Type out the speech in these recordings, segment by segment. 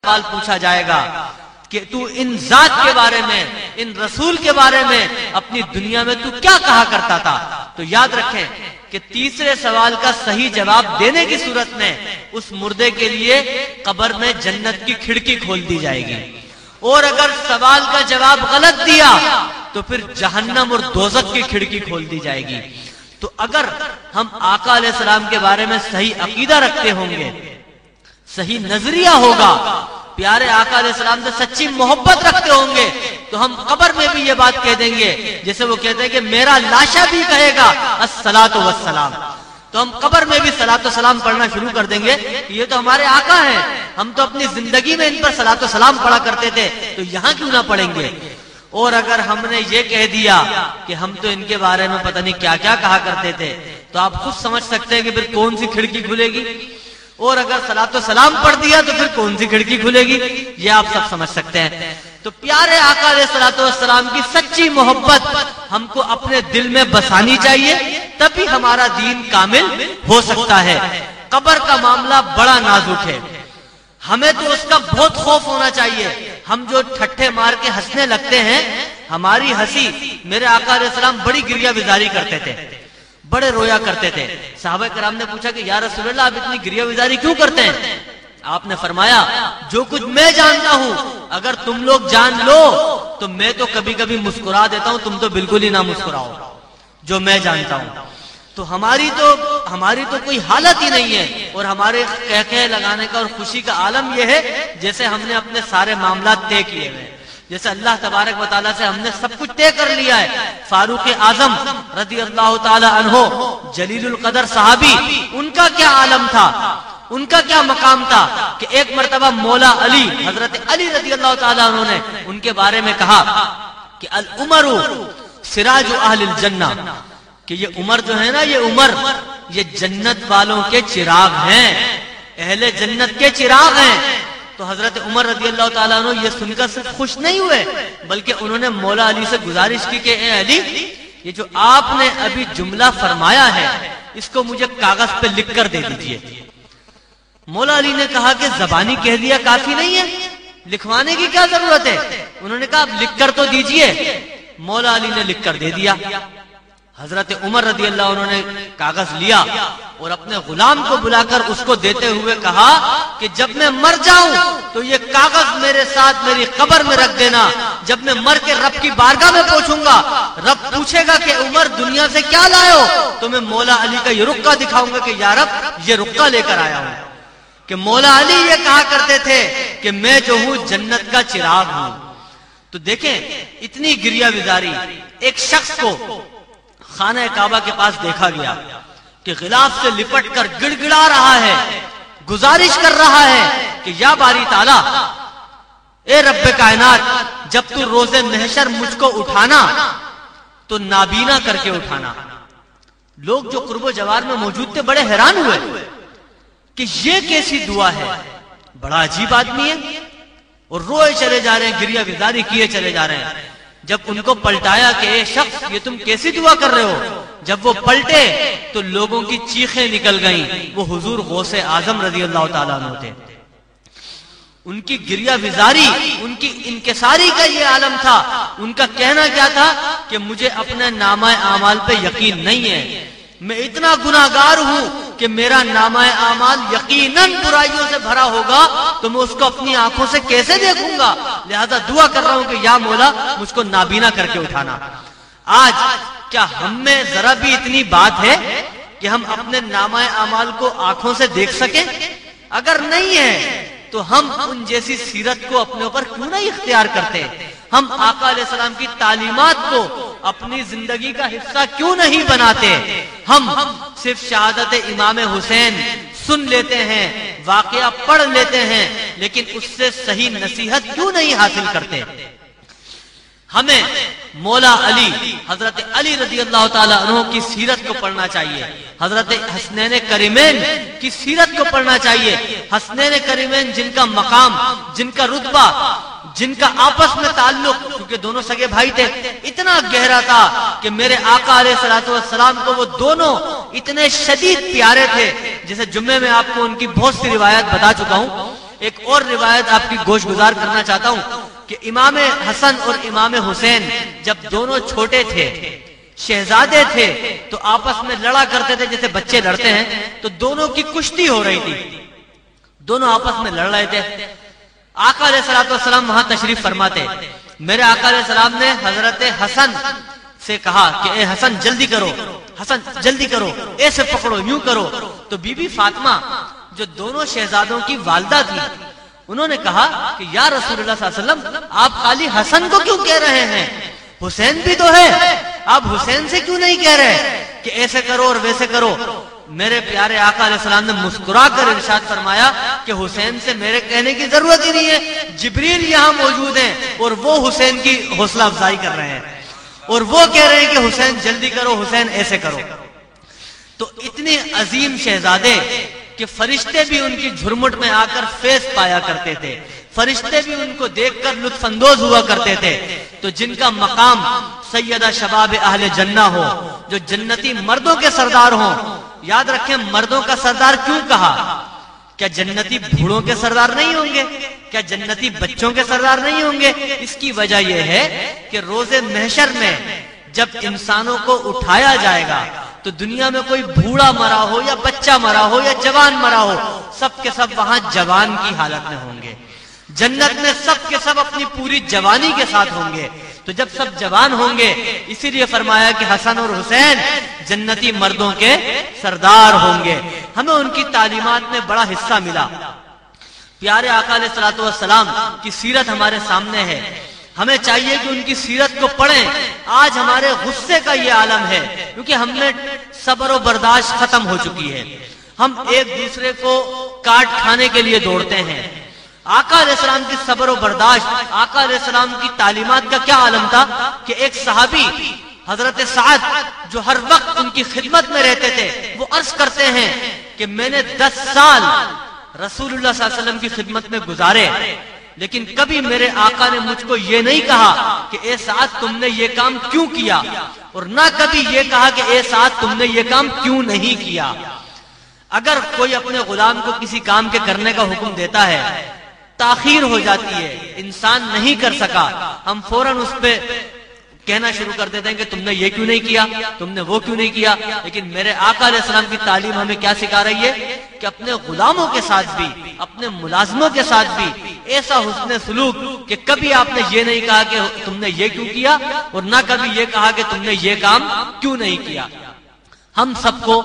سوال پوچھا جائے گا کہ تو ان ذات کے بارے میں، ان رسول کے بارے میں اپنی دنیا میں تو کیا کہا کرتا تھا؟ تو یاد رکھیں کہ تیسرے سوال کا صحیح جواب دینے کی صورت میں اس مردے کے لیے قبر میں جنت کی کھڑکی کھول دی جائے گی، اور اگر سوال کا جواب غلط دیا تو پھر جہنم اور دوزخ کی کھڑکی کھول دی جائے گی۔ تو اگر ہم آقا علیہ السلام کے بارے میں صحیح عقیدہ رکھتے ہوں گے، صحیح نظریہ ہوگا، پیارے آقا علیہ السلام سے سچی محبت رکھتے ہوں گے، تو ہم قبر میں بھی یہ بات کہہ دیں گے جیسے وہ کہتے ہیں کہ میرا لاشا بھی کہے گا الصلاۃ والسلام، تو ہم قبر میں بھی صلاۃ و سلام پڑھنا شروع کر دیں گے کہ یہ تو ہمارے آقا ہیں، ہم تو اپنی زندگی میں ان پر صلاۃ و سلام پڑھا کرتے تھے، تو یہاں کیوں نہ پڑھیں گے؟ اور اگر ہم نے یہ کہہ دیا کہ ہم تو ان کے بارے میں پتہ نہیں کیا کیا کہا کرتے تھے، تو آپ خود سمجھ سکتے ہیں کہ پھر کون سی کھڑکی کھلے گی، اور اگر صلاۃ و سلام پڑھ دیا تو پھر کون سی کھڑکی کھلے گی، یہ آپ سب سمجھ سکتے ہیں۔ تو پیارے آقا علیہ الصلوۃ والسلام کی سچی محبت ہم کو اپنے دل میں بسانی چاہیے، تبھی ہمارا دین کامل ہو سکتا ہے۔ قبر کا معاملہ بڑا نازک ہے، ہمیں تو اس کا بہت خوف ہونا چاہیے۔ ہم جو ٹھٹھے مار کے ہنسنے لگتے ہیں، ہماری ہنسی، میرے آقا علیہ السلام بڑی گریہ وزاری کرتے تھے، بڑے رویا کرتے تھے۔ صحابہ کرام نے پوچھا کہ یا رسول اللہ آپ اتنی گریہ وزاری کیوں کرتے ہیں؟ آپ نے فرمایا جو کچھ میں جانتا ہوں اگر تم لوگ جان لو تو میں تو کبھی کبھی مسکرا دیتا ہوں، تم تو بالکل ہی نہ مسکراؤ جو میں جانتا ہوں۔ تو ہماری تو کوئی حالت ہی نہیں ہے، اور ہمارے کہکہے لگانے کا اور خوشی کا عالم یہ ہے جیسے ہم نے اپنے سارے معاملات طے کیے ہوئے، جیسے اللہ تبارک و تعالیٰ سے ہم نے سب کچھ طے کر لیا ہے۔ فاروق اعظم رضی اللہ تعالی عنہ، جلیل القدر صحابی، ان کا کیا عالم تھا، ان کا کیا مقام تھا کہ ایک مرتبہ مولا علی، حضرت علی رضی اللہ تعالی عنہ نے ان کے بارے میں کہا کہ العمر سراج اہل الجنہ، کہ یہ عمر جو ہے نا، یہ عمر یہ جنت والوں کے چراغ ہیں، اہل جنت کے چراغ ہیں۔ تو حضرت عمر رضی اللہ تعالیٰ عنہ یہ سن کر صرف خوش نہیں ہوئے، بلکہ انہوں نے مولا علی سے گزارش کی کہ اے علی، یہ جو آپ نے ابھی جملہ فرمایا ہے اس کو مجھے کاغذ پہ لکھ کر دے دیجئے۔ مولا علی نے کہا کہ زبانی کہہ دیا کافی نہیں ہے، لکھوانے کی کیا ضرورت ہے؟ انہوں نے کہا آپ لکھ کر تو دیجئے۔ مولا علی نے لکھ کر دے دیا۔ حضرت عمر رضی اللہ عنہ نے کاغذ لیا اور اپنے غلام کو بلا کر اس کو دیتے ہوئے کہا کہ جب میں مر جاؤں تو یہ کاغذ میرے ساتھ میری قبر میں رکھ دینا، جب میں مر کے رب کی بارگاہ میں پہنچوں گا، رب پوچھے گا کہ عمر دنیا سے کیا لائے ہو، تو میں مولا علی کا یہ رقعہ دکھاؤں گا کہ یا رب یہ رقعہ لے کر آیا ہوں، کہ مولا علی یہ کہا کرتے تھے کہ میں جو ہوں جنت کا چراغ ہوں۔ تو دیکھیں اتنی گریہ وزاری، ایک شخص کو خانہ کعبہ کے پاس دیکھا گیا کہ غلاف سے لپٹ کر گڑ گڑا رہا ہے، گزارش کر رہا ہے کہ یا باری تعالیٰ، اے رب کائنات، جب تو روز محشر مجھ کو اٹھانا تو نابینا کر کے اٹھانا۔ لوگ جو قرب و جوار میں موجود تھے بڑے حیران ہوئے کہ یہ کیسی دعا ہے، بڑا عجیب آدمی ہے، اور روئے چلے جا رہے ہیں، گریہ وزاری کیے چلے جا رہے ہیں۔ جب ان کو پلٹایا کہ اے شخص یہ تم کیسی دعا کر رہے ہو، جب وہ پلٹے تو لوگوں کی چیخیں نکل گئیں، وہ حضور غوث اعظم رضی اللہ تعالیٰ عنہ تھے۔ ان کی گریہ وزاری، ان کی انکساری کا یہ عالم تھا۔ ان کا کہنا کیا تھا کہ مجھے اپنے نامہ اعمال پہ یقین نہیں ہے، میں اتنا گناہگار ہوں کہ میرا نامہ اعمال یقیناً برائیوں سے بھرا ہوگا، تو میں اس کو اپنی آنکھوں سے کیسے دیکھوں گا، لہذا دعا کر رہا ہوں کہ یا مولا مجھ کو نابینا کر کے اٹھانا۔ آج کیا ہم میں ذرا بھی اتنی بات ہے کہ ہم اپنے نامہ اعمال کو آنکھوں سے دیکھ سکیں؟ اگر نہیں ہے تو ہم ان جیسی سیرت کو اپنے اوپر کیوں نہیں اختیار کرتے؟ ہم آقا علیہ السلام کی تعلیمات کو اپنی زندگی کا حصہ کیوں نہیں بناتے؟ ہم صرف شہادت امام حسین سن لیتے ہیں، واقعہ پڑھ لیتے ہیں، لیکن اس سے صحیح نصیحت کیوں نہیں حاصل کرتے؟ ہمیں مولا علی، حضرت علی رضی اللہ تعالی عنہ کی سیرت کو پڑھنا چاہیے، حضرت حسنین کریمین کی سیرت کو پڑھنا چاہیے۔ حسنین کریمین جن کا مقام، جن کا رتبہ، جن کا آپس میں تعلق، کیونکہ دونوں سگے بھائی تھے، اتنا گہرا تھا کہ میرے آقا علیہ الصلوۃ والسلام کو وہ دونوں اتنے شدید پیارے تھے، جیسے جمعے میں آپ کو ان کی بہت سی روایت بتا چکا ہوں ایک اور روایت آپ کی گوش گزار کرنا چاہتا ہوں کہ امام حسن اور امام حسین جب دونوں چھوٹے تھے، شہزادے تھے، تو آپس میں لڑا کرتے تھے جیسے بچے لڑتے ہیں. تو دونوں کی کشتی ہو رہی تھی، دونوں آپس میں لڑ رہے تھے. آقا علیہ الصلوۃ والسلام وہاں تشریف فرماتے. میرے آقا علیہ السلام نے حضرت حسن سے کہا کہ اے حسن جلدی کرو، حسن جلدی کرو، ایسے پکڑو، یوں کرو. تو بی بی فاطمہ جو دونوں شہزادوں کی والدہ تھی، انہوں نے کہا کہ یا رسول اللہ صلی اللہ علیہ وسلم آپ خالی حسن کو کیوں کہہ رہے ہیں؟ حسین بھی تو ہے، آپ حسین سے کیوں نہیں کہہ رہے کہ ایسے کرو اور ویسے کرو؟ میرے پیارے آقا علیہ السلام نے مسکرا کر ارشاد فرمایا کہ حسین سے میرے کہنے کی ضرورت ہی نہیں ہے، جبریل یہاں موجود ہیں اور وہ حسین کی حوصلہ افزائی کر رہے ہیں اور وہ کہہ رہے ہیں کہ حسین جلدی کرو، حسین ایسے کرو. تو اتنے عظیم شہزادے کہ فرشتے بھی ان کی جھرمٹ میں آ کر فیض پایا کرتے تھے، فرشتے بھی ان کو دیکھ کر لطف اندوز ہوا کرتے تھے. تو جن کا مقام سیدہ شباب اہل جنہ ہو، جو جنتی مردوں کے سردار ہوں. یاد رکھیں مردوں کا سردار کیوں کہا؟ کیا جنتی بوڑھوں کے سردار نہیں ہوں گے؟ کیا جنتی بچوں کے سردار نہیں ہوں گے؟ اس کی وجہ یہ ہے کہ روز محشر میں جب انسانوں کو اٹھایا جائے گا تو دنیا میں کوئی بوڑھا مرا ہو یا بچہ مرا ہو یا جوان مرا ہو، سب کے سب وہاں جوان کی حالت میں ہوں گے. جنت میں سب کے سب اپنی پوری جوانی کے ساتھ ہوں گے. تو جب سب جوان ہوں گے، اسی لیے فرمایا کہ حسن اور حسین جنتی مردوں کے سردار ہوں گے. ہمیں ان کی تعلیمات میں بڑا حصہ ملا. پیارے آقا علیہ الصلوۃ والسلام کی سیرت ہمارے سامنے ہے، ہمیں چاہیے کہ ان کی سیرت کو پڑھیں. آج ہمارے غصے کا یہ عالم ہے کیونکہ ہم نے صبر و برداشت ختم ہو چکی ہے. ہم ایک دوسرے کو کاٹ کھانے کے لیے دوڑتے ہیں. آقا علیہ السلام کی صبر و برداشت، آقا علیہ السلام کی تعلیمات کا کیا عالم تھا کہ ایک صحابی حضرت سعد جو ہر وقت ان کی خدمت میں رہتے تھے، وہ عرض کرتے ہیں کہ میں نے 10 سال رسول اللہ صلی اللہ علیہ وسلم کی خدمت میں گزارے، لیکن کبھی میرے آقا نے مجھ کو یہ نہیں کہا کہ اے سعد تم نے یہ کام کیوں کیا، اور نہ کبھی یہ کہا کہ اے سعد تم نے یہ کام کیوں نہیں کیا. اگر کوئی اپنے غلام کو کسی کام کے کرنے کا حکم دیتا ہے، تاخیر ہو جاتی ہے، انسان نہیں کر سکا، ہم فوراً اس پہ کہنا شروع کر دیتے ہیں کہ تم نے یہ کیوں نہیں کیا، تم نے وہ کیوں نہیں کیا. لیکن میرے آقا علیہ السلام کی تعلیم ہمیں کیا سکھا رہی ہے کہ اپنے غلاموں کے ساتھ بھی، اپنے ملازموں کے ساتھ بھی ایسا حسن سلوک کہ کبھی آپ نے یہ نہیں کہا کہ تم نے یہ کیوں کیا، اور نہ کبھی یہ کہا کہ تم نے یہ کام کیوں نہیں کیا. ہم سب کو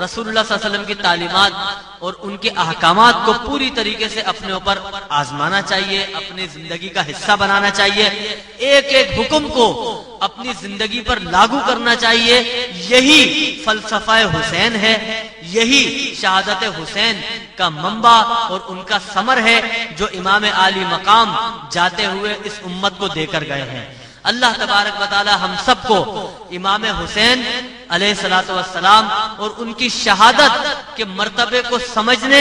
رسول اللہ صلی اللہ علیہ وسلم کی تعلیمات اور ان کے احکامات کو پوری طریقے سے اپنے اوپر آزمانا چاہیے، اپنی زندگی کا حصہ بنانا چاہیے، ایک ایک حکم کو اپنی زندگی پر لاگو کرنا چاہیے. یہی فلسفہ حسین ہے، یہی شہادت حسین کا منبع اور ان کا ثمر ہے جو امام عالی مقام جاتے ہوئے اس امت کو دے کر گئے ہیں. اللہ تبارک و تعالی ہم سب کو امام حسین علیہ الصلوۃ والسلام اور ان کی شہادت کے مرتبے کو سمجھنے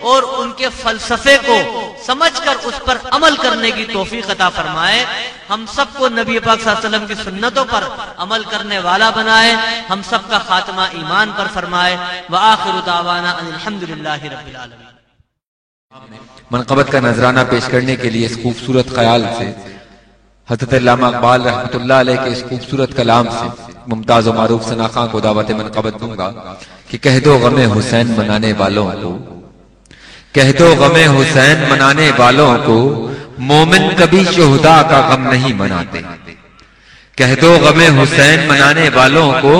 اور ان کے فلسفے کو سمجھ کر اس پر عمل کرنے کی توفیق عطا فرمائے. ہم سب کو نبی پاک صلی اللہ علیہ وسلم کی سنتوں پر عمل کرنے والا بنائے. ہم سب کا خاتمہ ایمان پر فرمائے. وآخر دعوانا ان الحمدللہ رب العالمین. منقبت کا نذرانہ پیش کرنے کے لیے اس خوبصورت خیال سے حضرت علامہ اقبال رحمۃ اللہ علیہ کے اس خوبصورت کلام سے ممتاز و معروف ثناء کو دعوت منقبت دوں گا کہ کہہ دو غم حسین منانے والوں کو، کہہ دو غم حسین منانے والوں کو، مومن کبھی شہداء کا غم نہیں مناتے. کہہ دو غم حسین منانے والوں کو،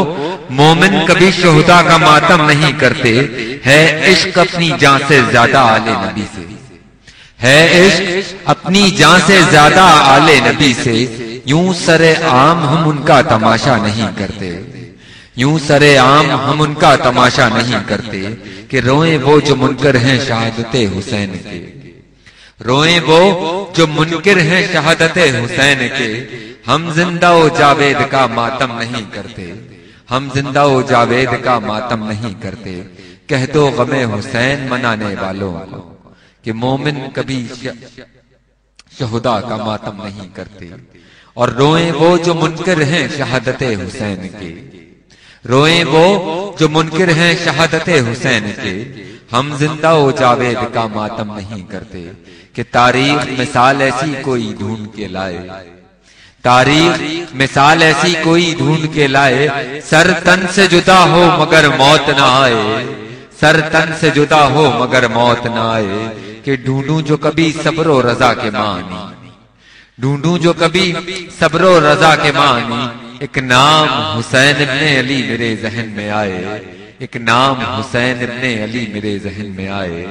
مومن کبھی شہداء کا ماتم نہیں کرتے. ہے عشق اپنی جان سے زیادہ آل نبی سے، ہے عشق اپنی جان سے زیادہ آل نبی سے. یوں سر عام ہم ان کا تماشا نہیں کرتے، یوں سر عام ہم ان کا تماشا نہیں کرتے. کہ روئیں وہ جو منکر ہیں شہادت حسین کے، روئیں وہ جو منکر ہیں شہادت حسین کے. ہم زندہ و جاوید کا ماتم نہیں کرتے، ہم زندہ و جاوید کا ماتم نہیں کرتے. کہہ دو غم حسین منانے والوں کو کہ مومن کبھی شہداء کا ماتم نہیں کرتے. اور روئیں وہ جو منکر ہیں شہادت حسین کے، روئیں وہ جو منکر ہیں شہادت حسین کے. ہم زندہ و جاوید کا ماتم نہیں کرتے کہ تاریخ مثال ایسی کوئی ڈھونڈ کے لائے، تاریخ مثال ایسی کوئی ڈھونڈ کے لائے، سر تن سے جدا ہو مگر موت نہ آئے، سر تن سے جدا ہو مگر موت نہ آئے، کہ ڈھونڈوں جو کبھی صبر و رضا کے معنی، ڈھونڈوں جو کبھی صبر و رضا کے معنی، ایک نام حسین ابن علی میرے ذہن میں آئے، ایک نام حسین ابن علی میرے ذہن میں آئے،